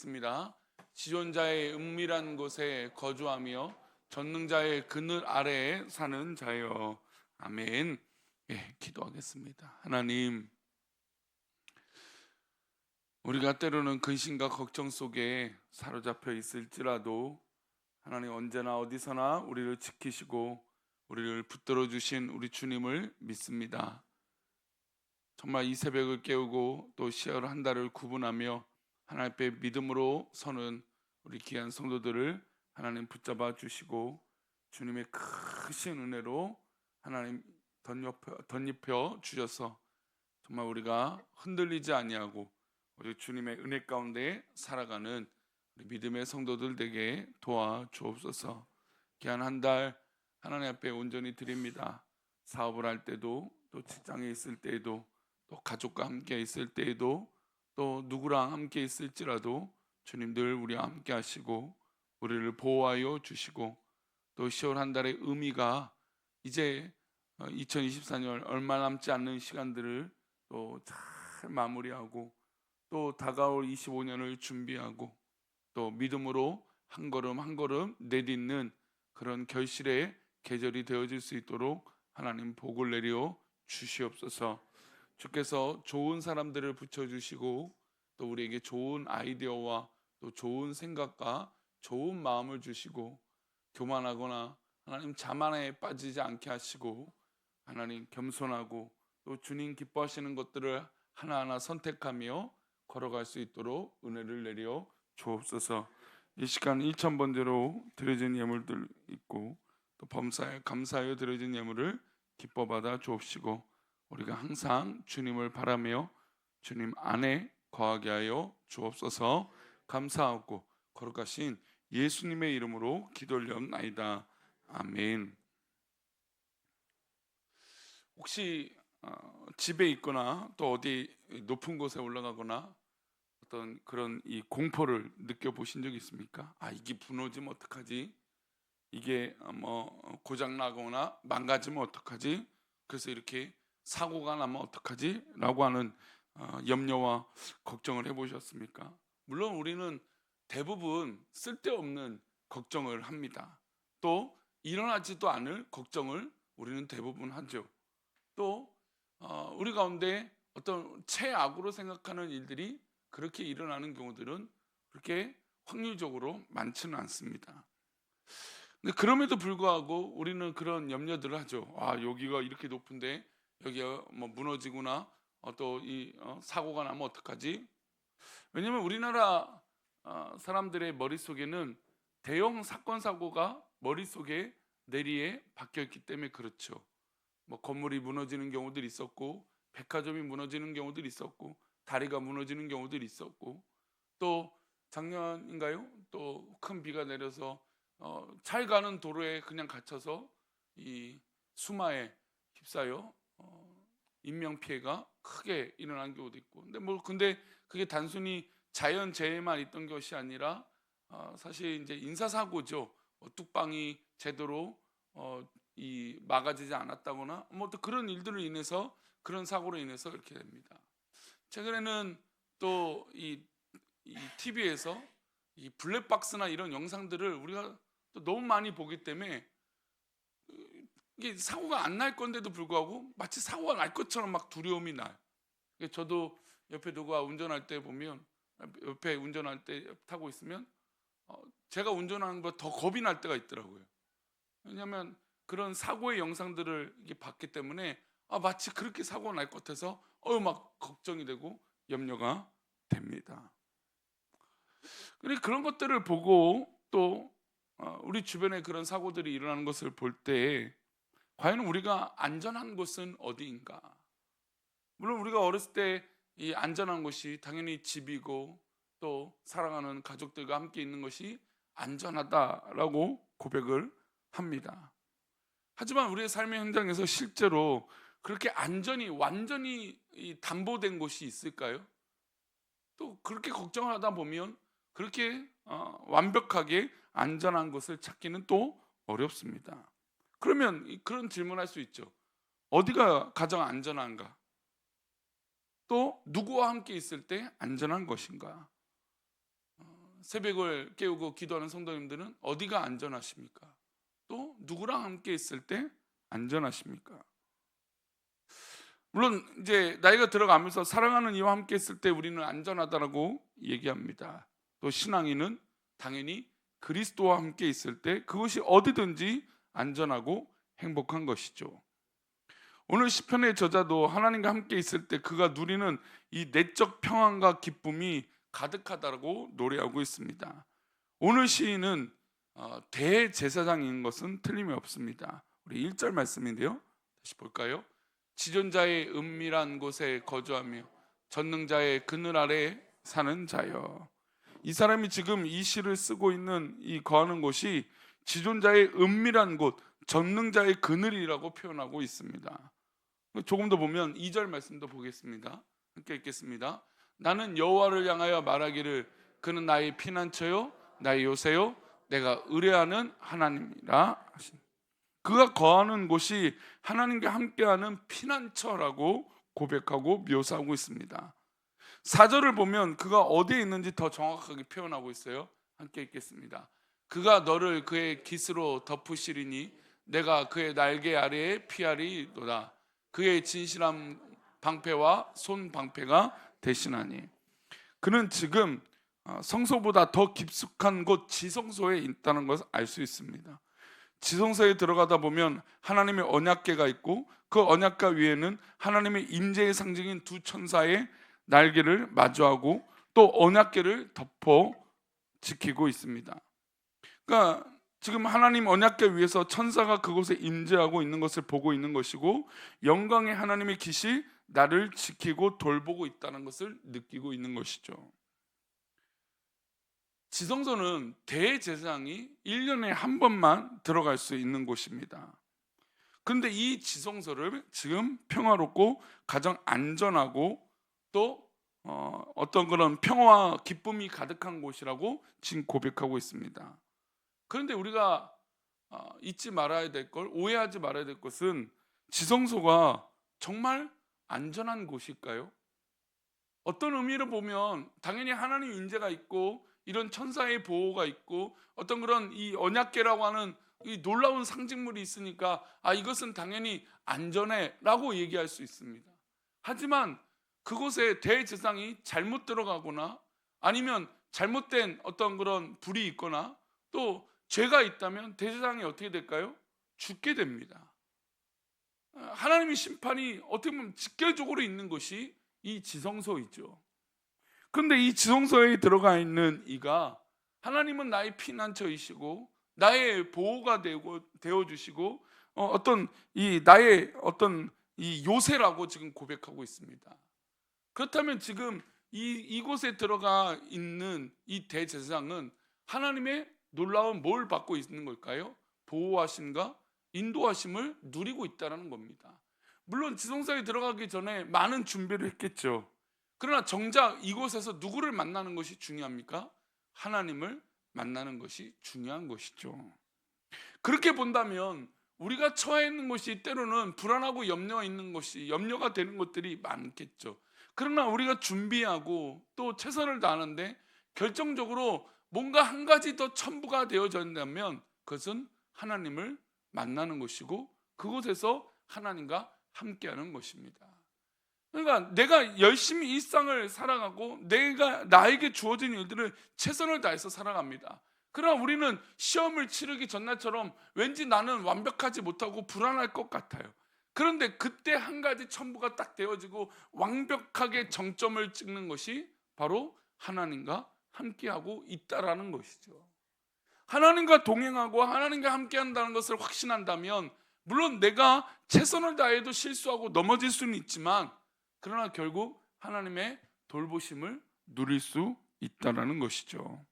기도하겠습니다. 지존자의 은밀한 곳에 거주하며 전능자의 그늘 아래에 사는 자여. 아멘. 예, 기도하겠습니다. 하나님, 우리가 때로는 근심과 걱정 속에 사로잡혀 있을지라도 하나님 언제나 어디서나 우리를 지키시고 우리를 붙들어 주신 우리 주님을 믿습니다. 정말 이 새벽을 깨우고 또 시야를 한 달을 구분하며 하나님 앞에 믿음으로 서는 우리 귀한 성도들을 하나님 붙잡아 주시고 주님의 크신 은혜로 하나님 덧입혀 주셔서 정말 우리가 흔들리지 아니하고 우리 주님의 은혜 가운데 살아가는 우리 믿음의 성도들 되게 도와 주옵소서. 귀한 한 달 하나님 앞에 온전히 드립니다. 사업을 할 때도 또 직장에 있을 때에도 또 가족과 함께 있을 때에도 또 누구랑 함께 있을지라도 주님 늘 우리와 함께 하시고 우리를 보호하여 주시고 또 10월 한 달의 의미가 이제 2024년 얼마 남지 않는 시간들을 또 잘 마무리하고 또 다가올 25년을 준비하고 또 믿음으로 한 걸음 한 걸음 내딛는 그런 결실의 계절이 되어질 수 있도록 하나님 복을 내려 주시옵소서. 주께서 좋은 사람들을 붙여주시고 또 우리에게 좋은 아이디어와 또 좋은 생각과 좋은 마음을 주시고 교만하거나 하나님 자만에 빠지지 않게 하시고 하나님 겸손하고 또 주님 기뻐하시는 것들을 하나하나 선택하며 걸어갈 수 있도록 은혜를 내려 주옵소서. 이 시간 1,000번대로 드려진 예물들 있고 또 범사에 감사하여 드려진 예물을 기뻐 받아 주옵시고 우리가 항상 주님을 바라며 주님 안에 거하게 하여 주옵소서. 감사하고 거룩하신 예수님의 이름으로 기도올리옵나이다. 아멘. 혹시 집에 있거나 또 어디 높은 곳에 올라가거나 어떤 그런 이 공포를 느껴보신 적 있습니까? 아, 이게 무너지면 어떡하지? 이게 뭐 고장 나거나 망가지면 어떡하지? 그래서 이렇게 사고가 나면 어떡하지? 라고 하는 염려와 걱정을 해보셨습니까? 물론 우리는 대부분 쓸데없는 걱정을 합니다. 또 일어나지도 않을 걱정을 우리는 대부분 하죠. 또 우리 가운데 어떤 최악으로 생각하는 일들이 그렇게 일어나는 경우들은 그렇게 확률적으로 많지는 않습니다. 근데 그럼에도 불구하고 우리는 그런 염려들을 하죠. 아, 여기가 이렇게 높은데 여기가 뭐 무너지거나 또 이 사고가 나면 어떡하지? 왜냐면 우리나라 사람들의 머릿속에는 대형 사건 사고가 머릿속에 내리에 박혀 있기 때문에 그렇죠. 뭐 건물이 무너지는 경우들이 있었고 백화점이 무너지는 경우들이 있었고 다리가 무너지는 경우들이 있었고 또 작년인가요? 또 큰 비가 내려서 잘 가는 도로에 그냥 갇혀서 이 수마에 휩싸여 인명 피해가 크게 일어난 경우도 있고 근데 그게 단순히 자연 재해만 있던 것이 아니라 사실 이제 인사사고죠. 뚝방이 제대로 이 막아지지 않았다거나 뭐 또 그런 일들로 인해서 그런 사고로 인해서 이렇게 됩니다. 최근에는 또 이 TV에서 이 블랙박스나 이런 영상들을 우리가 또 너무 많이 보기 때문에 이게 사고가 안 날 건데도 불구하고 마치 사고가 날 것처럼 막 두려움이 나요. 저도 옆에 누가 운전할 때 보면 옆에 운전할 때 타고 있으면 제가 운전하는 것보다 더 겁이 날 때가 있더라고요. 왜냐하면 그런 사고의 영상들을 봤기 때문에 마치 그렇게 사고가 날 것 같아서 막 걱정이 되고 염려가 됩니다. 그런 것들을 보고 또 우리 주변에 그런 사고들이 일어나는 것을 볼 때 과연 우리가 안전한 곳은 어디인가? 물론 우리가 어렸을 때 이 안전한 곳이 당연히 집이고 또 사랑하는 가족들과 함께 있는 것이 안전하다라고 고백을 합니다. 하지만 우리의 삶의 현장에서 실제로 그렇게 안전이 완전히 담보된 곳이 있을까요? 또 그렇게 걱정을 하다 보면 그렇게 완벽하게 안전한 것을 찾기는 또 어렵습니다. 그러면 그런 질문할 수 있죠. 어디가 가장 안전한가? 또 누구와 함께 있을 때 안전한 것인가? 새벽을 깨우고 기도하는 성도님들은 어디가 안전하십니까? 또 누구랑 함께 있을 때 안전하십니까? 물론 이제 나이가 들어가면서 사랑하는 이와 함께 있을 때 우리는 안전하다라고 얘기합니다. 또 신앙인은 당연히 그리스도와 함께 있을 때 그것이 어디든지 안전하고 행복한 것이죠. 오늘 시편의 저자도 하나님과 함께 있을 때 그가 누리는 이 내적 평안과 기쁨이 가득하다고 노래하고 있습니다. 오늘 시인은 대제사장인 것은 틀림이 없습니다. 우리 1절 말씀인데요, 다시 볼까요? 지존자의 은밀한 곳에 거주하며 전능자의 그늘 아래 사는 자여. 이 사람이 지금 이 시를 쓰고 있는 이 거하는 곳이 지존자의 은밀한 곳, 전능자의 그늘이라고 표현하고 있습니다. 조금 더 보면 2절 말씀도 보겠습니다. 함께 읽겠습니다. 나는 여호와를 향하여 말하기를 그는 나의 피난처요 나의 요새요 내가 의뢰하는 하나님이라 하신. 그가 거하는 곳이 하나님과 함께하는 피난처라고 고백하고 묘사하고 있습니다. 4절을 보면 그가 어디에 있는지 더 정확하게 표현하고 있어요. 함께 읽겠습니다. 그가 너를 그의 깃으로 덮으시리니 내가 그의 날개 아래에 피하리로다. 그의 진실한 방패와 손 방패가 대신하니. 그는 지금 성소보다 더 깊숙한 곳 지성소에 있다는 것을 알 수 있습니다. 지성소에 들어가다 보면 하나님의 언약궤가 있고 그 언약궤 위에는 하나님의 임재의 상징인 두 천사의 날개를 마주하고 또 언약궤를 덮어 지키고 있습니다. 그러니까 지금 하나님 언약궤 위에서 천사가 그곳에 임재하고 있는 것을 보고 있는 것이고 영광의 하나님의 깃이 나를 지키고 돌보고 있다는 것을 느끼고 있는 것이죠. 지성소는 대제사장이 1년에 한 번만 들어갈 수 있는 곳입니다. 그런데 이 지성소를 지금 평화롭고 가장 안전하고 또 어떤 그런 평화와 기쁨이 가득한 곳이라고 지금 고백하고 있습니다. 그런데 우리가 잊지 말아야 될 걸, 오해하지 말아야 될 것은 지성소가 정말 안전한 곳일까요? 어떤 의미로 보면 당연히 하나님 인재가 있고 이런 천사의 보호가 있고 어떤 그런 이 언약궤라고 하는 이 놀라운 상징물이 있으니까 이것은 당연히 안전해라고 얘기할 수 있습니다. 하지만 그곳에 대제사장이 잘못 들어가거나 아니면 잘못된 어떤 그런 불이 있거나 또 죄가 있다면 대제사장이 어떻게 될까요? 죽게 됩니다. 하나님의 심판이 어떻게 보면 직결적으로 있는 것이 이 지성소이죠. 그런데 이 지성소에 들어가 있는 이가 하나님은 나의 피난처이시고 나의 보호가 되어 주시고 어떤 이 나의 어떤 이 요새라고 지금 고백하고 있습니다. 그렇다면 지금 이곳에 들어가 있는 이 대제사장은 하나님의 놀라운 뭘 받고 있는 걸까요? 보호하심과 인도하심을 누리고 있다는 겁니다. 물론 지성소에 들어가기 전에 많은 준비를 했겠죠. 그러나 정작 이곳에서 누구를 만나는 것이 중요합니까? 하나님을 만나는 것이 중요한 것이죠. 그렇게 본다면 우리가 처해 있는 것이 때로는 불안하고 염려가 되는 것들이 많겠죠. 그러나 우리가 준비하고 또 최선을 다하는데 결정적으로 뭔가 한 가지 더 첨부가 되어진다면 그것은 하나님을 만나는 것이고 그곳에서 하나님과 함께하는 것입니다. 그러니까 내가 열심히 일상을 살아가고 나에게 주어진 일들을 최선을 다해서 살아갑니다. 그러나 우리는 시험을 치르기 전날처럼 왠지 나는 완벽하지 못하고 불안할 것 같아요. 그런데 그때 한 가지 첨부가 딱 되어지고 완벽하게 정점을 찍는 것이 바로 하나님과 함께하고 있다라는 것이죠. 하나님과 동행하고 하나님과 함께한다는 것을 확신한다면 물론 내가 최선을 다해도 실수하고 넘어질 수는 있지만 그러나 결국 하나님의 돌보심을 누릴 수 있다라는 것이죠.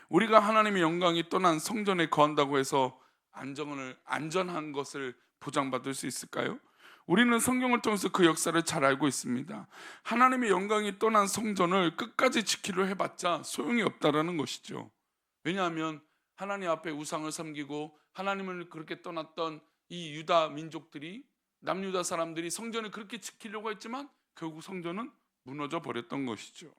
우리가 하나님의 영광이 떠난 성전에 거한다고 해서 안전한 것을 보장받을 수 있을까요? 우리는 성경을 통해서 그 역사를 잘 알고 있습니다. 하나님의 영광이 떠난 성전을 끝까지 지키려 해봤자 소용이 없다라는 것이죠. 왜냐하면 하나님 앞에 우상을 섬기고 하나님을 그렇게 떠났던 이 유다 민족들이 남유다 사람들이 성전을 그렇게 지키려고 했지만 결국 성전은 무너져 버렸던 것이죠.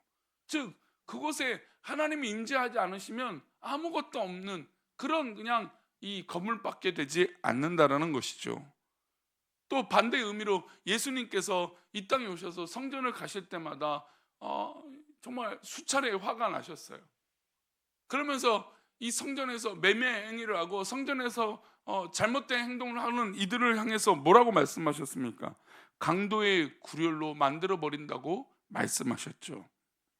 즉 그곳에 하나님이 임재하지 않으시면 아무것도 없는 그런 그냥 이 건물밖에 되지 않는다라는 것이죠. 또 반대의 의미로 예수님께서 이 땅에 오셔서 성전을 가실 때마다 정말 수차례 화가 나셨어요. 그러면서 이 성전에서 매매 행위를 하고 성전에서 잘못된 행동을 하는 이들을 향해서 뭐라고 말씀하셨습니까? 강도의 구렬로 만들어 버린다고 말씀하셨죠.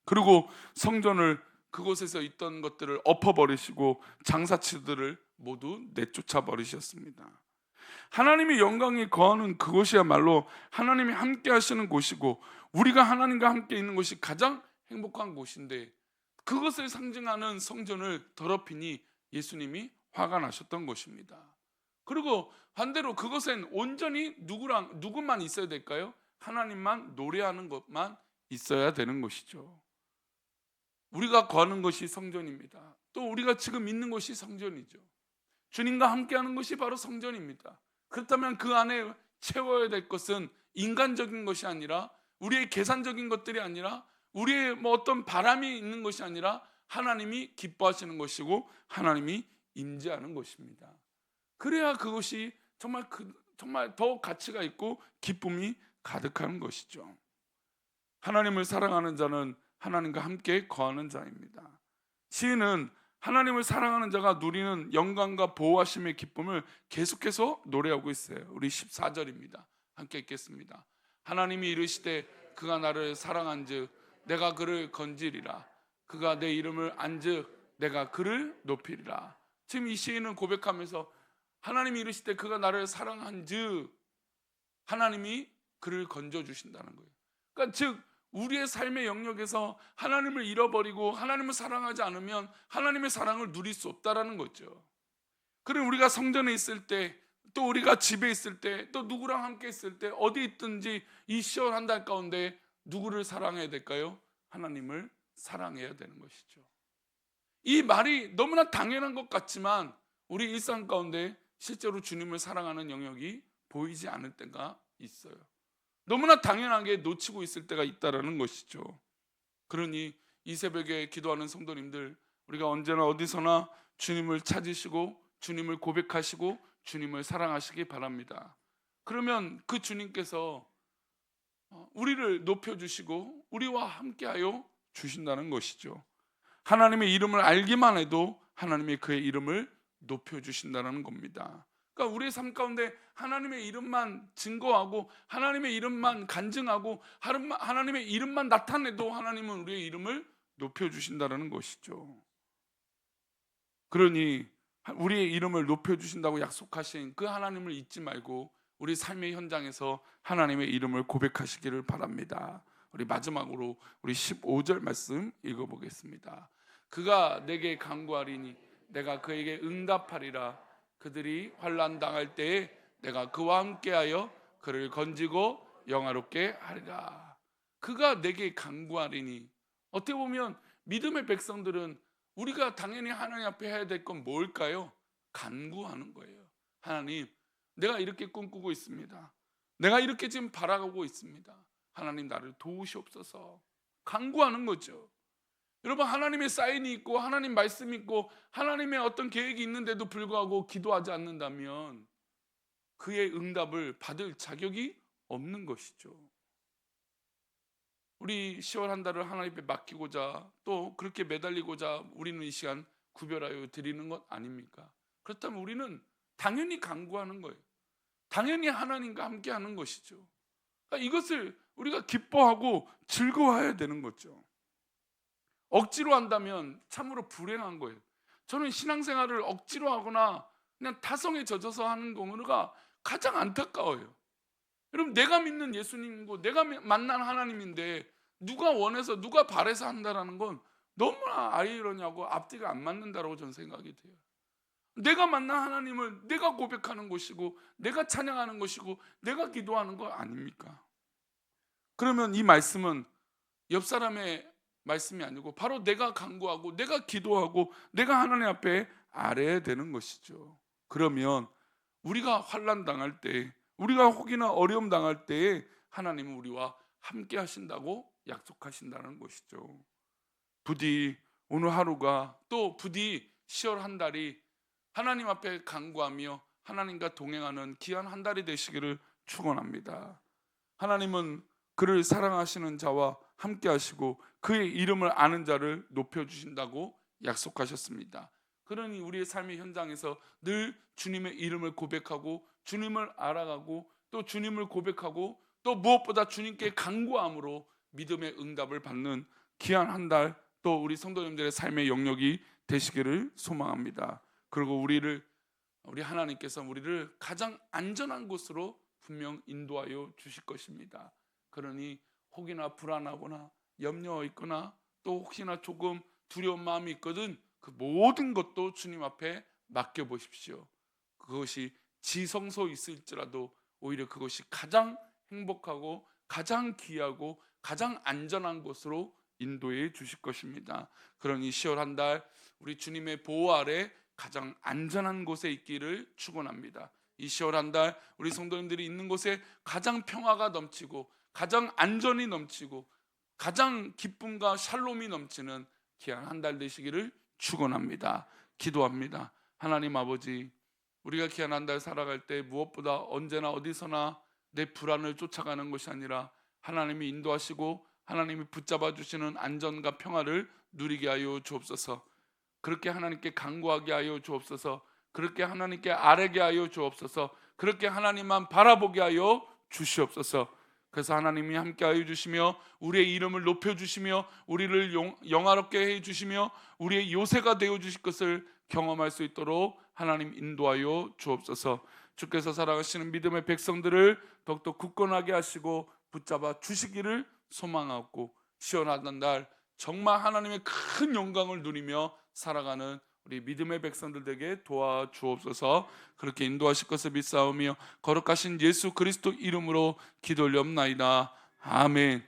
그리고 성전을 그곳에서 있던 것들을 엎어버리시고 장사치들을 모두 내쫓아 버리셨습니다. 하나님의 영광이 거하는 그곳이야말로 하나님이 함께 하시는 곳이고 우리가 하나님과 함께 있는 곳이 가장 행복한 곳인데 그것을 상징하는 성전을 더럽히니 예수님이 화가 나셨던 것입니다. 그리고 반대로 그것엔 온전히 누구만 있어야 될까요? 하나님만 노래하는 것만 있어야 되는 것이죠. 우리가 거하는 것이 성전입니다. 또 우리가 지금 있는 것이 성전이죠. 주님과 함께하는 것이 바로 성전입니다. 그렇다면 그 안에 채워야 될 것은 인간적인 것이 아니라 우리의 계산적인 것들이 아니라 우리의 어떤 바람이 있는 것이 아니라 하나님이 기뻐하시는 것이고 하나님이 임재하는 것입니다. 그래야 그것이 정말 더 가치가 있고 기쁨이 가득한 것이죠. 하나님을 사랑하는 자는 하나님과 함께 거하는 자입니다. 시인은 하나님을 사랑하는 자가 누리는 영광과 보호하심의 기쁨을 계속해서 노래하고 있어요. 우리 14절입니다. 함께 읽겠습니다. 하나님이 이르시되 그가 나를 사랑한즉 내가 그를 건지리라. 그가 내 이름을 안즉 내가 그를 높이리라. 지금 이 시인은 고백하면서 하나님이 이르시되 그가 나를 사랑한즉 하나님이 그를 건져주신다는 거예요. 그러니까 즉 우리의 삶의 영역에서 하나님을 잃어버리고 하나님을 사랑하지 않으면 하나님의 사랑을 누릴 수 없다라는 거죠. 그럼 우리가 성전에 있을 때, 또 우리가 집에 있을 때, 또 누구랑 함께 있을 때, 어디 있든지 이 시원한 달 가운데 누구를 사랑해야 될까요? 하나님을 사랑해야 되는 것이죠. 이 말이 너무나 당연한 것 같지만 우리 일상 가운데 실제로 주님을 사랑하는 영역이 보이지 않을 때가 있어요. 너무나 당연하게 놓치고 있을 때가 있다라는 것이죠. 그러니 이 새벽에 기도하는 성도님들, 우리가 언제나 어디서나 주님을 찾으시고 주님을 고백하시고 주님을 사랑하시기 바랍니다. 그러면 그 주님께서 우리를 높여주시고 우리와 함께하여 주신다는 것이죠. 하나님의 이름을 알기만 해도 하나님의 그의 이름을 높여주신다는 겁니다. 그러니까 우리의 삶 가운데 하나님의 이름만 증거하고 하나님의 이름만 간증하고 하나님의 이름만 나타내도 하나님은 우리의 이름을 높여주신다는 것이죠. 그러니 우리의 이름을 높여주신다고 약속하신 그 하나님을 잊지 말고 우리 삶의 현장에서 하나님의 이름을 고백하시기를 바랍니다. 우리 마지막으로 우리 15절 말씀 읽어보겠습니다. 그가 내게 간구하리니 내가 그에게 응답하리라. 그들이 환난 당할 때에 내가 그와 함께하여 그를 건지고 영화롭게 하리라. 그가 내게 간구하리니, 어떻게 보면 믿음의 백성들은 우리가 당연히 하나님 앞에 해야 될 건 뭘까요? 간구하는 거예요. 하나님, 내가 이렇게 꿈꾸고 있습니다. 내가 이렇게 지금 바라고 있습니다. 하나님 나를 도우시옵소서. 간구하는 거죠. 여러분, 하나님의 사인이 있고 하나님 말씀이 있고 하나님의 어떤 계획이 있는데도 불구하고 기도하지 않는다면 그의 응답을 받을 자격이 없는 것이죠. 우리 10월 한 달을 하나님 앞에 맡기고자 또 그렇게 매달리고자 우리는 이 시간 구별하여 드리는 것 아닙니까? 그렇다면 우리는 당연히 간구하는 거예요. 당연히 하나님과 함께 하는 것이죠. 그러니까 이것을 우리가 기뻐하고 즐거워해야 되는 거죠. 억지로 한다면 참으로 불행한 거예요. 저는 신앙생활을 억지로 하거나 그냥 타성에 젖어서 하는 경우가 가장 안타까워요. 여러분, 내가 믿는 예수님이고 내가 만난 하나님인데 누가 원해서 누가 바래서 한다라는 건 너무나 아이러니하고 앞뒤가 안 맞는다라고 저는 생각이 돼요. 내가 만난 하나님을 내가 고백하는 것이고 내가 찬양하는 것이고 내가 기도하는 거 아닙니까? 그러면 이 말씀은 옆 사람의 말씀이 아니고 바로 내가 간구하고 내가 기도하고 내가 하나님 앞에 아뢰야 되는 것이죠. 그러면 우리가 환난 당할 때, 우리가 혹이나 어려움 당할 때에 하나님은 우리와 함께 하신다고 약속하신다는 것이죠. 부디 오늘 하루가 또 부디 10월 한 달이 하나님 앞에 간구하며 하나님과 동행하는 귀한 한 달이 되시기를 축원합니다. 하나님은 그를 사랑하시는 자와 함께 하시고 그의 이름을 아는 자를 높여 주신다고 약속하셨습니다. 그러니 우리의 삶의 현장에서 늘 주님의 이름을 고백하고 주님을 알아가고 또 주님을 고백하고 또 무엇보다 주님께 간구함으로 믿음의 응답을 받는 귀한 한 달, 또 우리 성도님들의 삶의 영역이 되시기를 소망합니다. 그리고 우리 하나님께서 우리를 가장 안전한 곳으로 분명 인도하여 주실 것입니다. 그러니 혹이나 불안하거나 염려 있거나 또 혹시나 조금 두려운 마음이 있거든 그 모든 것도 주님 앞에 맡겨 보십시오. 그것이 지성소 있을지라도 오히려 그것이 가장 행복하고 가장 귀하고 가장 안전한 곳으로 인도해 주실 것입니다. 그러니 10월 한 달 우리 주님의 보호 아래 가장 안전한 곳에 있기를 축원합니다. 이 10월 한 달 우리 성도님들이 있는 곳에 가장 평화가 넘치고 가장 안전이 넘치고 가장 기쁨과 샬롬이 넘치는 귀한 한 달 되시기를 축원합니다. 기도합니다. 하나님 아버지, 우리가 귀한 한 달 살아갈 때 무엇보다 언제나 어디서나 내 불안을 쫓아가는 것이 아니라 하나님이 인도하시고 하나님이 붙잡아 주시는 안전과 평화를 누리게 하여 주옵소서. 그렇게 하나님께 간구하게 하여 주옵소서. 그렇게 하나님께 아뢰게 하여 주옵소서. 그렇게 하나님만 바라보게 하여 주시옵소서. 그래서 하나님이 함께 하여 주시며 우리의 이름을 높여 주시며 우리를 영화롭게 해 주시며 우리의 요새가 되어 주실 것을 경험할 수 있도록 하나님 인도하여 주옵소서. 주께서 사랑하시는 믿음의 백성들을 더욱더 굳건하게 하시고 붙잡아 주시기를 소망하고 시원하던 날 정말 하나님의 큰 영광을 누리며 살아가는 우리 믿음의 백성들 되게 도와주옵소서. 그렇게 인도하실 것을 믿사오며 거룩하신 예수 그리스도 이름으로 기도 올리옵나이다. 아멘.